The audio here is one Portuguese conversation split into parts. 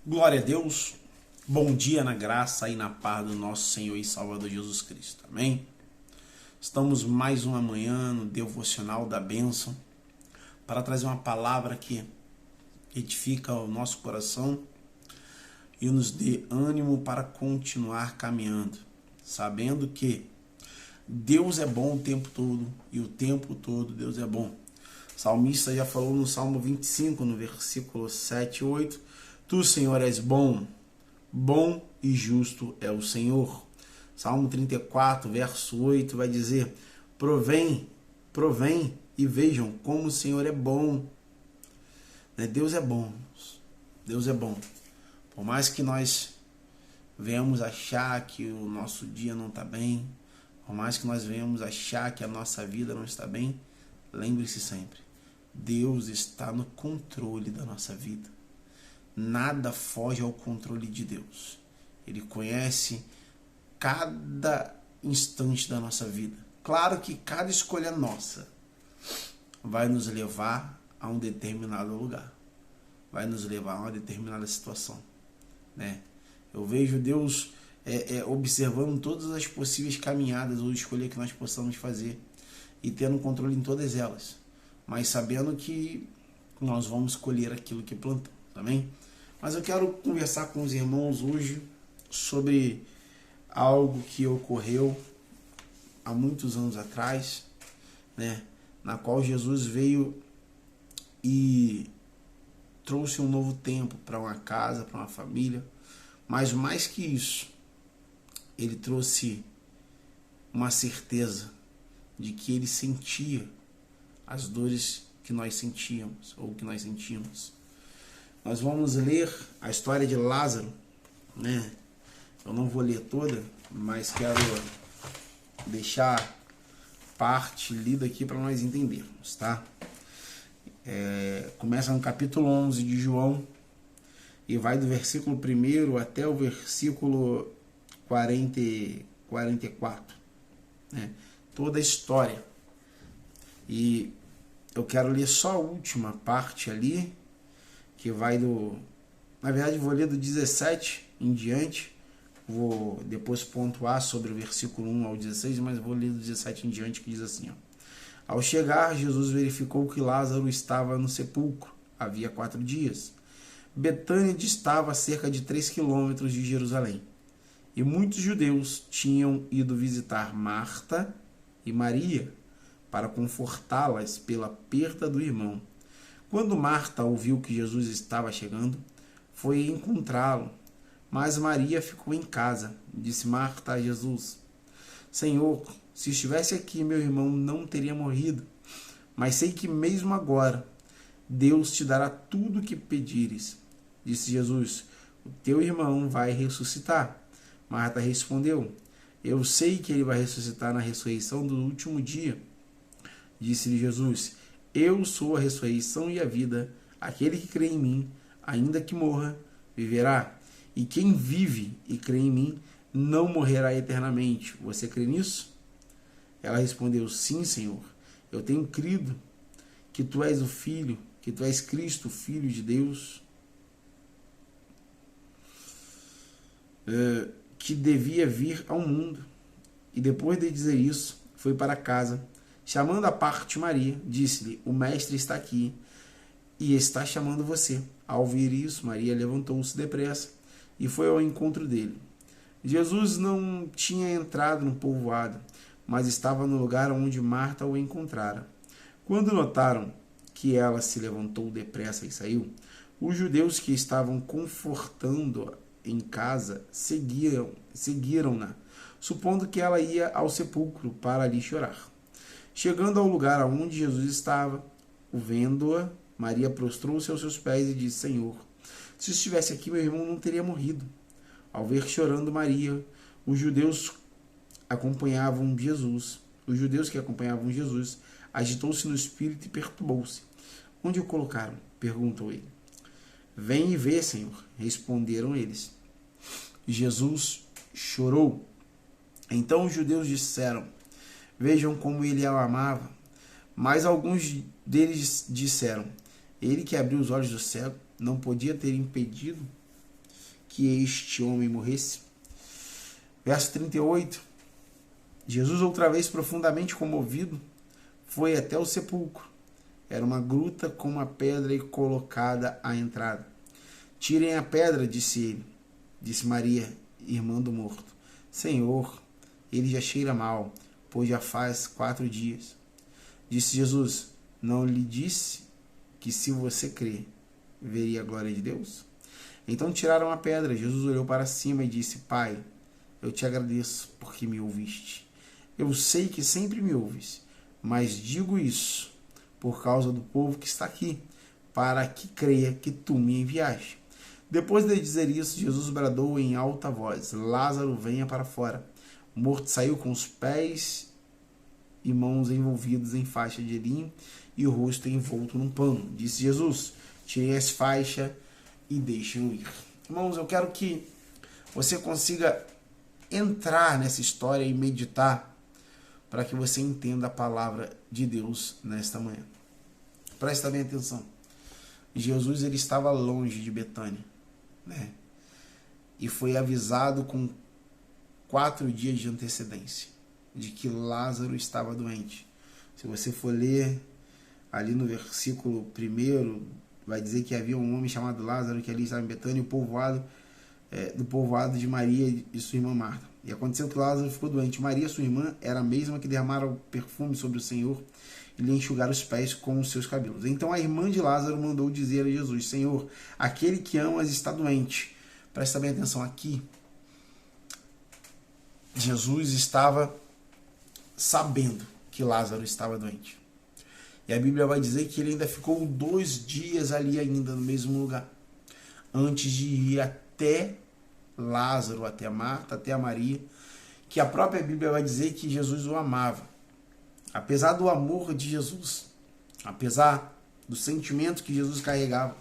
Glória a Deus, bom dia na graça e na paz do nosso Senhor e Salvador Jesus Cristo, amém? Estamos mais uma manhã no Devocional da Bênção para trazer uma palavra que edifica o nosso coração e nos dê ânimo para continuar caminhando, sabendo que Deus é bom o tempo todo e o tempo todo Deus é bom. O salmista já falou no Salmo 25, no versículo 7 e 8, Tu, Senhor, és bom, bom e justo é o Senhor. Salmo 34, verso 8 vai dizer, provém e vejam como o Senhor é bom. Deus é bom, Deus é bom. Por mais que nós venhamos achar que o nosso dia não está bem, por mais que nós venhamos achar que a nossa vida não está bem, lembre-se sempre, Deus está no controle da nossa vida. Nada foge ao controle de Deus. Ele conhece cada instante da nossa vida. Claro que cada escolha nossa vai nos levar a um determinado lugar. Vai nos levar a uma determinada situação. Eu vejo Deus observando todas as possíveis caminhadas ou escolhas que nós possamos fazer e tendo controle em todas elas. Mas sabendo que nós vamos colher aquilo que plantamos. Amém? Mas eu quero conversar com os irmãos hoje sobre algo que ocorreu há muitos anos atrás, na qual Jesus veio e trouxe um novo tempo para uma casa, para uma família, mas mais que isso, ele trouxe uma certeza de que ele sentia as dores que nós sentíamos ou que nós sentimos. Nós vamos ler a história de Lázaro, Eu não vou ler toda, mas quero deixar parte lida aqui para nós entendermos, tá? Começa no capítulo 11 de João e vai do versículo 1 até o versículo 44, Toda a história. E eu quero ler só a última parte ali, que vai na verdade vou ler do 17 em diante, vou depois pontuar sobre o versículo 1 ao 16, mas vou ler do 17 em diante, que diz assim, Ao chegar, Jesus verificou que Lázaro estava no sepulcro, havia 4 dias. Betânia distava a cerca de 3 quilômetros de Jerusalém, e muitos judeus tinham ido visitar Marta e Maria, para confortá-las pela perda do irmão. Quando Marta ouviu que Jesus estava chegando, foi encontrá-lo, mas Maria ficou em casa. Disse Marta a Jesus, Senhor, se estivesse aqui, meu irmão não teria morrido, mas sei que mesmo agora Deus te dará tudo o que pedires. Disse Jesus, o teu irmão vai ressuscitar. Marta respondeu, eu sei que ele vai ressuscitar na ressurreição do último dia. Disse-lhe Jesus, eu sou a ressurreição e a vida. Aquele que crê em mim, ainda que morra, viverá. E quem vive e crê em mim, não morrerá eternamente. Você crê nisso? Ela respondeu, sim, Senhor. Eu tenho crido que tu és o Filho, que tu és Cristo, o Filho de Deus, que devia vir ao mundo. E depois de dizer isso, foi para casa. Chamando à parte Maria, disse-lhe, o mestre está aqui e está chamando você. Ao ouvir isso, Maria levantou-se depressa e foi ao encontro dele. Jesus não tinha entrado no povoado, mas estava no lugar onde Marta o encontrara. Quando notaram que ela se levantou depressa e saiu, os judeus que estavam confortando em casa seguiram-na, supondo que ela ia ao sepulcro para ali chorar. Chegando ao lugar onde Jesus estava, vendo-a, Maria prostrou-se aos seus pés e disse, Senhor, se estivesse aqui, meu irmão não teria morrido. Ao ver chorando Maria, os judeus que acompanhavam Jesus, agitou-se no espírito e perturbou-se. Onde o colocaram? Perguntou ele. Vem e vê, Senhor, responderam eles. Jesus chorou. Então os judeus disseram, vejam como ele a amava. Mas alguns deles disseram, ele que abriu os olhos do cego não podia ter impedido que este homem morresse? Verso 38. Jesus, outra vez profundamente comovido, foi até o sepulcro. Era uma gruta com uma pedra colocada à entrada. Tirem a pedra, disse ele. Disse Maria, irmã do morto. Senhor, ele já cheira mal, pois já faz 4 dias. Disse Jesus, não lhe disse que se você crer, veria a glória de Deus? Então tiraram a pedra. Jesus olhou para cima e disse, Pai, eu te agradeço porque me ouviste. Eu sei que sempre me ouves, mas digo isso por causa do povo que está aqui, para que creia que tu me enviaste. Depois de dizer isso, Jesus bradou em alta voz, Lázaro, venha para fora. O morto saiu com os pés e mãos envolvidos em faixa de linho e o rosto envolto num pano. Disse Jesus, tirem as faixas e deixem-o ir. Irmãos, eu quero que você consiga entrar nessa história e meditar para que você entenda a palavra de Deus nesta manhã. Presta bem atenção. Jesus ele estava longe de Betânia, né? E foi avisado com 4 dias de antecedência de que Lázaro estava doente. Se você for ler ali no versículo 1, vai dizer que havia um homem chamado Lázaro que ali estava em Betânia, do povoado de Maria e sua irmã Marta. E aconteceu que Lázaro ficou doente. Maria, sua irmã, era a mesma que derramara o perfume sobre o Senhor e lhe enxugara os pés com os seus cabelos. Então a irmã de Lázaro mandou dizer a Jesus, Senhor, aquele que amas está doente. Presta bem atenção aqui. Jesus estava sabendo que Lázaro estava doente. E a Bíblia vai dizer que ele ainda ficou 2 dias ali ainda no mesmo lugar, antes de ir até Lázaro, até Marta, até a Maria, que a própria Bíblia vai dizer que Jesus o amava. Apesar do amor de Jesus, apesar do sentimento que Jesus carregava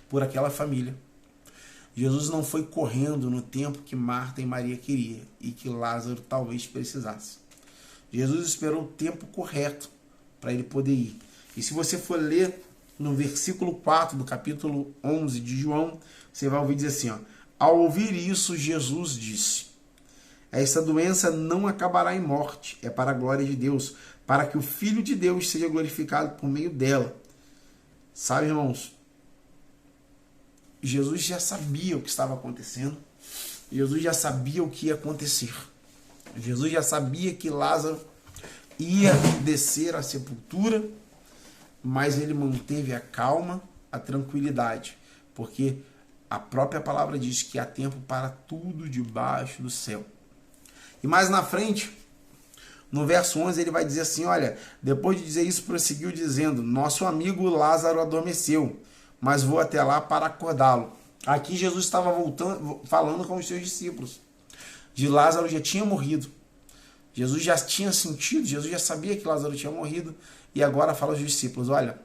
por aquela família, Jesus não foi correndo no tempo que Marta e Maria queriam e que Lázaro talvez precisasse. Jesus esperou o tempo correto para ele poder ir. E se você for ler no versículo 4 do capítulo 11 de João, você vai ouvir dizer assim, ó, ao ouvir isso, Jesus disse, esta doença não acabará em morte, é para a glória de Deus, para que o Filho de Deus seja glorificado por meio dela. Sabe, irmãos, Jesus já sabia o que estava acontecendo, Jesus já sabia o que ia acontecer, Jesus já sabia que Lázaro ia descer à sepultura, mas ele manteve a calma, a tranquilidade, porque a própria palavra diz que há tempo para tudo debaixo do céu. E mais na frente, no verso 11, ele vai dizer assim, olha, depois de dizer isso, prosseguiu dizendo, nosso amigo Lázaro adormeceu, mas vou até lá para acordá-lo. Aqui Jesus estava falando com os seus discípulos. De Lázaro já tinha morrido. Jesus já tinha sentido, Jesus já sabia que Lázaro tinha morrido, e agora fala aos discípulos, olha,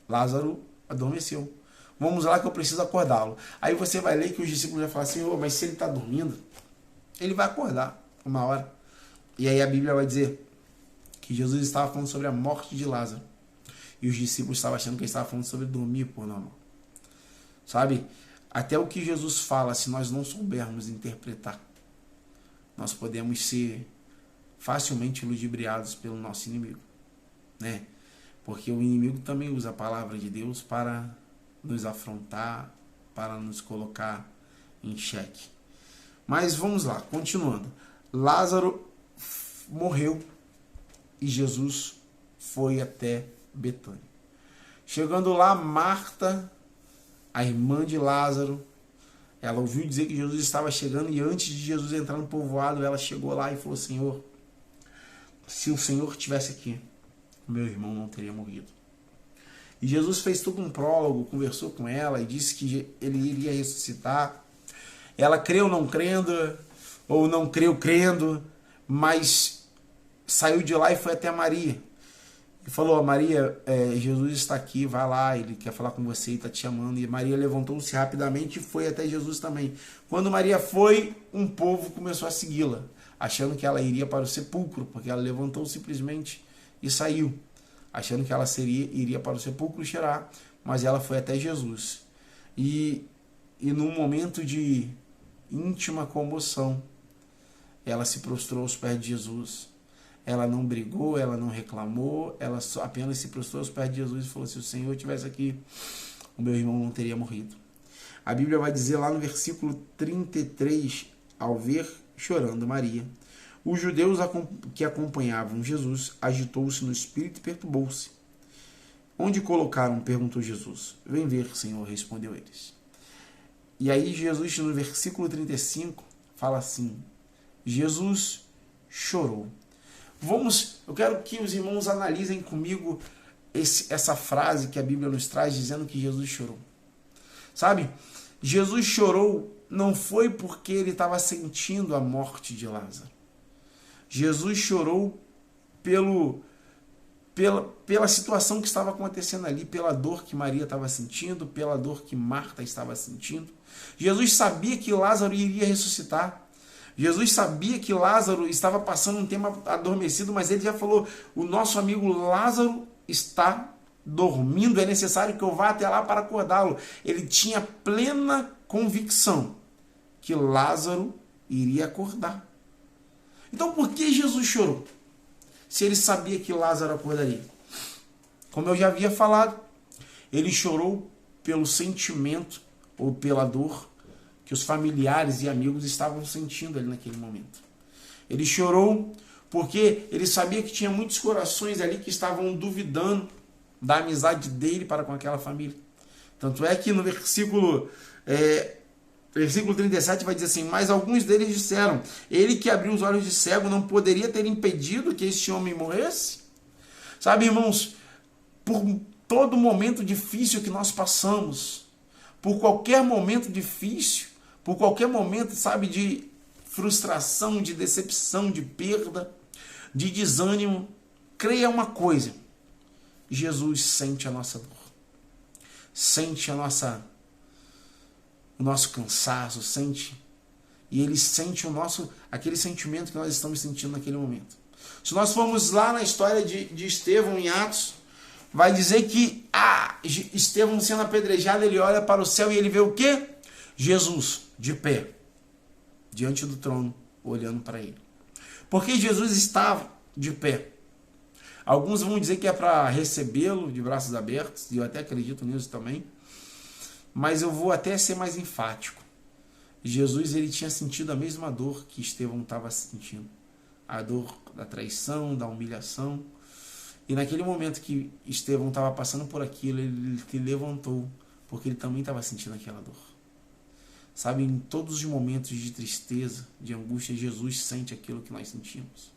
Lázaro adormeceu. Vamos lá que eu preciso acordá-lo. Aí você vai ler que os discípulos vão falar assim, oh, mas se ele está dormindo, ele vai acordar uma hora. E aí a Bíblia vai dizer que Jesus estava falando sobre a morte de Lázaro. E os discípulos estavam achando que ele estava falando sobre dormir por normal. Sabe? Até o que Jesus fala, se nós não soubermos interpretar, nós podemos ser facilmente ludibriados pelo nosso inimigo, né? Porque o inimigo também usa a palavra de Deus para nos afrontar, para nos colocar em xeque. Mas vamos lá, continuando. Lázaro morreu e Jesus foi até Betânia. Chegando lá, Marta, a irmã de Lázaro, ela ouviu dizer que Jesus estava chegando e antes de Jesus entrar no povoado, ela chegou lá e falou, Senhor, se o Senhor estivesse aqui, meu irmão não teria morrido. E Jesus fez todo um prólogo, conversou com ela e disse que ele iria ressuscitar. Ela creu não crendo, ou não creu crendo, mas saiu de lá e foi até Maria. E falou, Maria, Jesus está aqui, vai lá, ele quer falar com você e está te chamando. E Maria levantou-se rapidamente e foi até Jesus também. Quando Maria foi, um povo começou a segui-la, achando que ela iria para o sepulcro, porque ela levantou simplesmente e saiu, achando que ela iria para o sepulcro cheirar, mas ela foi até Jesus. E E num momento de íntima comoção, ela se prostrou aos pés de Jesus. Ela não brigou, ela não reclamou, ela apenas se prostrou aos pés de Jesus e falou: se o Senhor estivesse aqui, o meu irmão não teria morrido. A Bíblia vai dizer lá no versículo 33, ao ver chorando Maria, os judeus que acompanhavam Jesus agitou-se no espírito e perturbou-se. Onde colocaram? Perguntou Jesus. Vem ver, Senhor, respondeu eles. E aí Jesus, no versículo 35, fala assim: Jesus chorou. Eu quero que os irmãos analisem comigo essa frase que a Bíblia nos traz, dizendo que Jesus chorou. Sabe? Jesus chorou não foi porque ele estava sentindo a morte de Lázaro. Jesus chorou pela situação que estava acontecendo ali, pela dor que Maria estava sentindo, pela dor que Marta estava sentindo. Jesus sabia que Lázaro iria ressuscitar. Jesus sabia que Lázaro estava passando um tempo adormecido, mas ele já falou: o nosso amigo Lázaro está dormindo, é necessário que eu vá até lá para acordá-lo. Ele tinha plena convicção que Lázaro iria acordar. Então por que Jesus chorou? Se ele sabia que Lázaro acordaria. Como eu já havia falado, ele chorou pelo sentimento ou pela dor que os familiares e amigos estavam sentindo ali naquele momento. Ele chorou porque ele sabia que tinha muitos corações ali que estavam duvidando da amizade dele para com aquela família. Tanto é que no versículo 37 vai dizer assim: mas alguns deles disseram: ele que abriu os olhos de cego não poderia ter impedido que este homem morresse? Sabe, irmãos, por todo momento difícil que nós passamos, por qualquer momento difícil, por qualquer momento, sabe, de frustração, de decepção, de perda, de desânimo, creia uma coisa: Jesus sente a nossa dor, sente o nosso cansaço, e ele sente aquele sentimento que nós estamos sentindo naquele momento. Se nós formos lá na história de Estevão em Atos, vai dizer que Estevão sendo apedrejado, ele olha para o céu e ele vê o quê? Jesus de pé diante do trono, olhando para ele. Porque Jesus estava de pé. Alguns vão dizer que é para recebê-lo de braços abertos, e eu até acredito nisso também. Mas eu vou até ser mais enfático. Jesus, ele tinha sentido a mesma dor que Estevão estava sentindo. A dor da traição, da humilhação. E naquele momento que Estevão estava passando por aquilo, ele se levantou, porque ele também estava sentindo aquela dor. Sabe, em todos os momentos de tristeza, de angústia, Jesus sente aquilo que nós sentimos.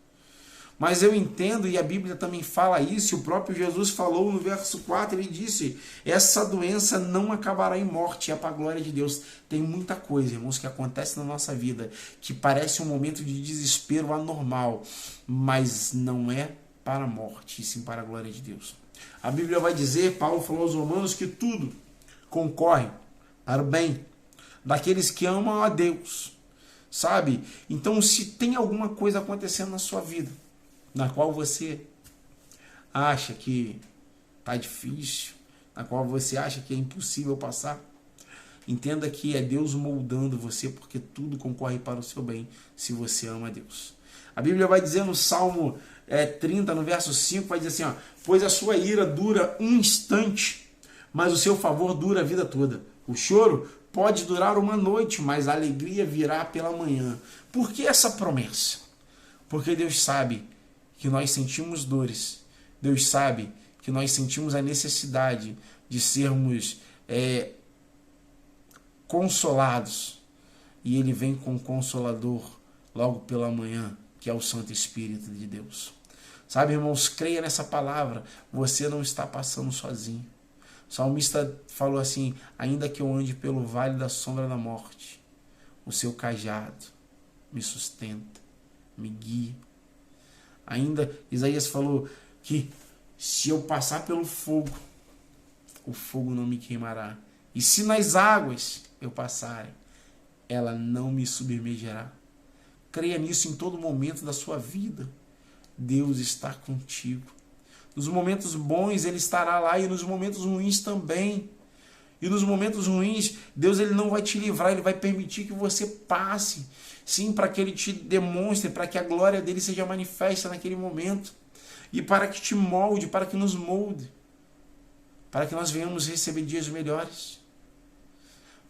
Mas eu entendo, e a Bíblia também fala isso, e o próprio Jesus falou no verso 4, ele disse: essa doença não acabará em morte, é para a glória de Deus. Tem muita coisa, irmãos, que acontece na nossa vida, que parece um momento de desespero anormal, mas não é para a morte, e sim para a glória de Deus. A Bíblia vai dizer, Paulo falou aos Romanos, que tudo concorre para o bem daqueles que amam a Deus, sabe? Então, se tem alguma coisa acontecendo na sua vida, na qual você acha que está difícil, na qual você acha que é impossível passar, entenda que é Deus moldando você, porque tudo concorre para o seu bem, se você ama a Deus. A Bíblia vai dizer no Salmo 30, no verso 5, vai dizer assim: pois a sua ira dura um instante, mas o seu favor dura a vida toda. O choro pode durar uma noite, mas a alegria virá pela manhã. Por que essa promessa? Porque Deus sabe que nós sentimos dores. Deus sabe que nós sentimos a necessidade de sermos consolados. E Ele vem com o Consolador logo pela manhã, que é o Santo Espírito de Deus. Sabe, irmãos, creia nessa palavra. Você não está passando sozinho. O salmista falou assim: ainda que eu ande pelo vale da sombra da morte, o seu cajado me sustenta, me guia. Ainda Isaías falou que se eu passar pelo fogo, o fogo não me queimará. E se nas águas eu passar, ela não me submergerá. Creia nisso em todo momento da sua vida. Deus está contigo. Nos momentos bons Ele estará lá, e nos momentos ruins também. E nos momentos ruins, Deus ele não vai te livrar, ele vai permitir que você passe. Sim, para que ele te demonstre, para que a glória dele seja manifesta naquele momento. E para que te molde, para que nos molde. Para que nós venhamos receber dias melhores.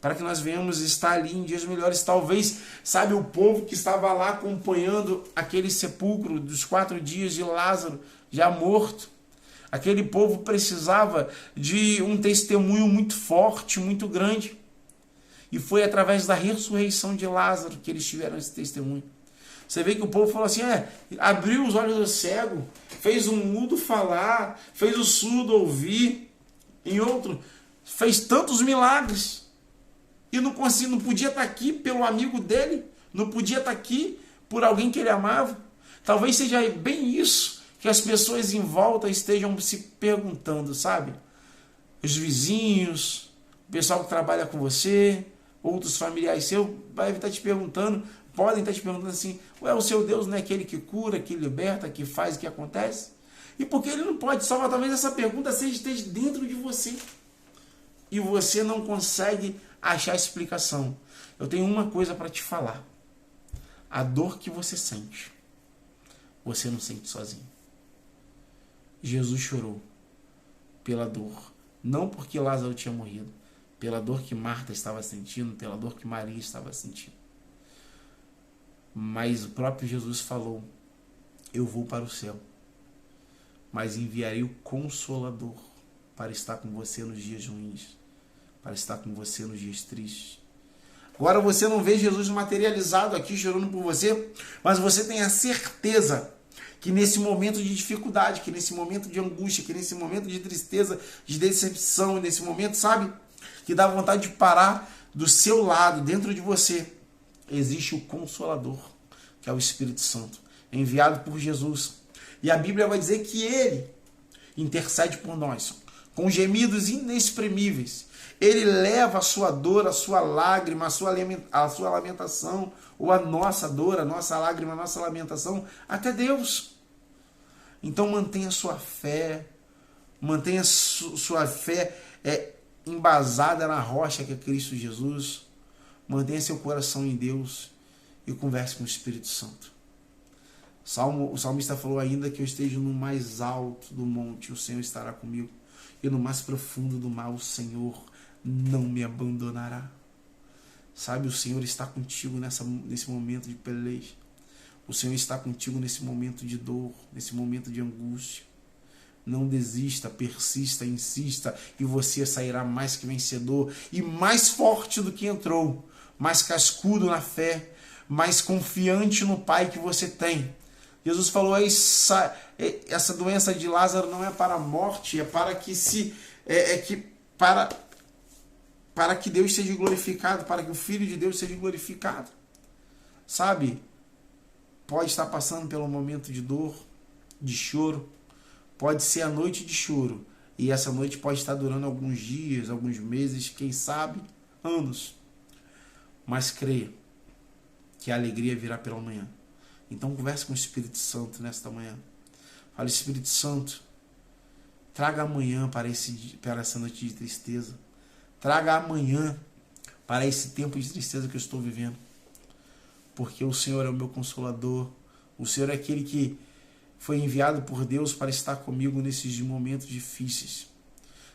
Para que nós venhamos estar ali em dias melhores. Talvez, sabe, o povo que estava lá acompanhando aquele sepulcro dos 4 dias de Lázaro, já morto. Aquele povo precisava de um testemunho muito forte, muito grande. E foi através da ressurreição de Lázaro que eles tiveram esse testemunho. Você vê que o povo falou assim, abriu os olhos do cego, fez o mudo falar, fez o surdo ouvir, em outro, fez tantos milagres. E não podia estar aqui pelo amigo dele, não podia estar aqui por alguém que ele amava. Talvez seja bem isso que as pessoas em volta estejam se perguntando, sabe? Os vizinhos, o pessoal que trabalha com você, outros familiares seus, vai estar te perguntando, podem estar te perguntando assim, o seu Deus não é aquele que cura, que liberta, que faz, que acontece? E por que ele não pode salvar? Talvez essa pergunta esteja dentro de você. E você não consegue achar explicação. Eu tenho uma coisa para te falar. A dor que você sente, você não sente sozinho. Jesus chorou pela dor. Não porque Lázaro tinha morrido. Pela dor que Marta estava sentindo, pela dor que Maria estava sentindo. Mas o próprio Jesus falou, eu vou para o céu, mas enviarei o Consolador para estar com você nos dias ruins, para estar com você nos dias tristes. Agora você não vê Jesus materializado aqui chorando por você, mas você tem a certeza que nesse momento de dificuldade, que nesse momento de angústia, que nesse momento de tristeza, de decepção, nesse momento, sabe, que dá vontade de parar do seu lado, dentro de você, existe o Consolador, que é o Espírito Santo, enviado por Jesus. E a Bíblia vai dizer que ele intercede por nós, com gemidos inexprimíveis. Ele leva a sua dor, a sua lágrima, a sua lamentação, ou a nossa dor, a nossa lágrima, a nossa lamentação, até Deus. Então mantenha sua fé, mantenha sua fé embasada na rocha que é Cristo Jesus. Mantenha seu coração em Deus e converse com o Espírito Santo. O salmista falou ainda que eu esteja no mais alto do monte, o Senhor estará comigo. E no mais profundo do mar, o Senhor não me abandonará. Sabe, o Senhor está contigo nesse momento de peleja. O Senhor está contigo nesse momento de dor, nesse momento de angústia. Não desista, persista, insista, e você sairá mais que vencedor e mais forte do que entrou, mais cascudo na fé, mais confiante no Pai que você tem. Jesus falou, essa doença de Lázaro não é para a morte, é para que para que Deus seja glorificado, para que o Filho de Deus seja glorificado. Sabe? Pode estar passando pelo momento de dor, de choro. Pode ser a noite de choro. E essa noite pode estar durando alguns dias, alguns meses, quem sabe, anos. Mas creia que a alegria virá pela manhã. Então converse com o Espírito Santo nesta manhã. Fale, Espírito Santo, traga amanhã para essa noite de tristeza. Traga amanhã para esse tempo de tristeza que eu estou vivendo. Porque o Senhor é o meu consolador. O Senhor é aquele que foi enviado por Deus para estar comigo nesses momentos difíceis.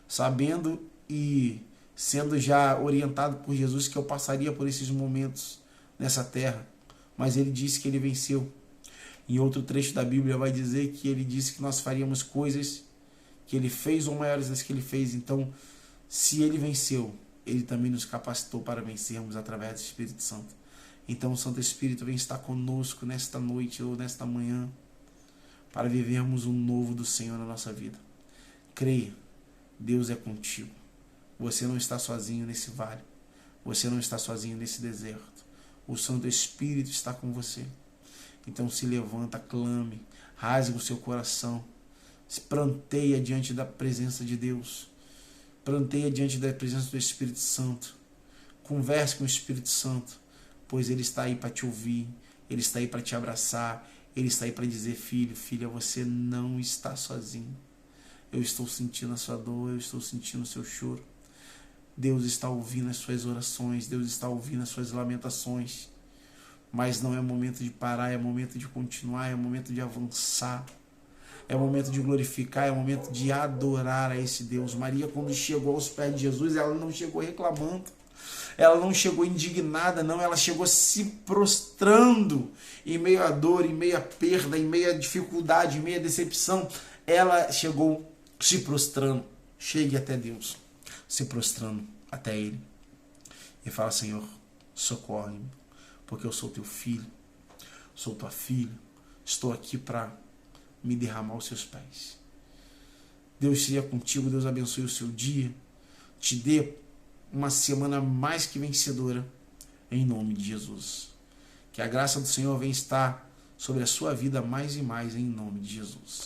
Sabendo e sendo já orientado por Jesus que eu passaria por esses momentos nessa terra. Mas ele disse que ele venceu. Em outro trecho da Bíblia vai dizer que ele disse que nós faríamos coisas que ele fez ou maiores das que ele fez. Então, se ele venceu, ele também nos capacitou para vencermos através do Espírito Santo. Então o Santo Espírito vem estar conosco nesta noite ou nesta manhã para vivermos o novo do Senhor na nossa vida. Creia, Deus é contigo. Você não está sozinho nesse vale. Você não está sozinho nesse deserto. O Santo Espírito está com você. Então se levanta, clame, rasgue o seu coração, se pranteia diante da presença de Deus. Pranteia diante da presença do Espírito Santo. Converse com o Espírito Santo, pois ele está aí para te ouvir, ele está aí para te abraçar, ele está aí para dizer, filho, filha, você não está sozinho. Eu estou sentindo a sua dor, eu estou sentindo o seu choro. Deus está ouvindo as suas orações, Deus está ouvindo as suas lamentações. Mas não é momento de parar, é momento de continuar, é momento de avançar. É momento de glorificar, é momento de adorar a esse Deus. Maria, quando chegou aos pés de Jesus, ela não chegou reclamando. Ela não chegou indignada, não. Ela chegou se prostrando em meio à dor, em meio à perda, em meio à dificuldade, em meio à decepção. Ela chegou se prostrando. Chegue até Deus, se prostrando até Ele. E fala: Senhor, socorre-me, porque eu sou teu filho, sou tua filha. Estou aqui para me derramar aos seus pés. Deus seja contigo, Deus abençoe o seu dia, te dê uma semana mais que vencedora, em nome de Jesus. Que a graça do Senhor venha estar sobre a sua vida mais e mais, em nome de Jesus.